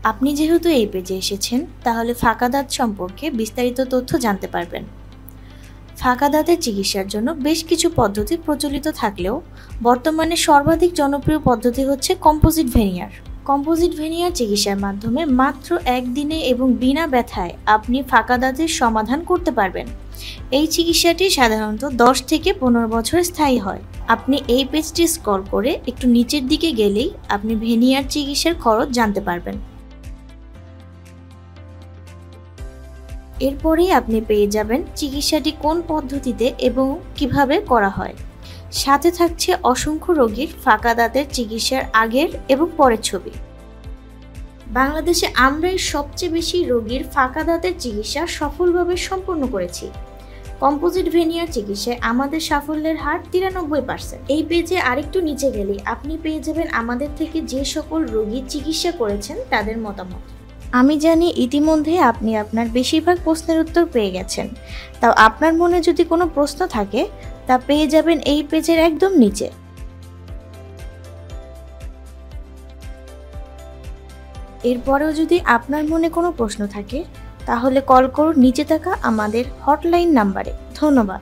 আপনি যেহেতু এই পেজে এসেছেন, তাহলে ফাঁকা দাঁত সম্পর্কে বিস্তারিত তথ্য জানতে পারবেন। ফাঁকা দাঁতের চিকিৎসার জন্য বেশ কিছু পদ্ধতি প্রচলিত থাকলেও বর্তমানে সর্বাধিক জনপ্রিয় পদ্ধতি হচ্ছে কম্পোজিট ভেনিয়ার। কম্পোজিট ভেনিয়ার চিকিৎসার মাধ্যমে মাত্র একদিনে এবং বিনা ব্যথায় আপনি ফাঁকা দাঁতের সমাধান করতে পারবেন। এই চিকিৎসাটি সাধারণত 10 থেকে 15 বছর স্থায়ী হয়। আপনি এই পেজটি স্ক্রল করে একটু নিচের দিকে গেলেই আপনি ভেনিয়ার চিকিৎসার খরচ জানতে পারবেন। এরপরেই আপনি পেয়ে যাবেন চিকিৎসাটি কোন পদ্ধতিতে এবং কিভাবে করা হয়। সাথে থাকছে অসংখ্য রোগীর ফাঁকা দাঁতের চিকিৎসার আগের এবং পরের ছবি। বাংলাদেশে আমরাই সবচেয়ে বেশি রোগীর ফাঁকা দাঁতের চিকিৎসা সফলভাবে সম্পন্ন করেছি। কম্পোজিট ভেনিয়ার চিকিৎসায় আমাদের সাফল্যের হার 93%। এই পেজে আরেকটু নিচে গেলে আপনি পেয়ে যাবেন আমাদের থেকে যে সকল রোগী চিকিৎসা করেছেন তাদের মতামত। আমি জানি ইতিমধ্যে আপনি আপনার বেশিরভাগ প্রশ্নের উত্তর পেয়ে গেছেন। তাও আপনার মনে যদি কোনো প্রশ্ন থাকে তা পেয়ে যাবেন এই পেজের একদম নিচে। এরপরেও যদি আপনার মনে কোনো প্রশ্ন থাকে তাহলে কল করুন নিচে থাকা আমাদের হটলাইন নাম্বারে। ধন্যবাদ।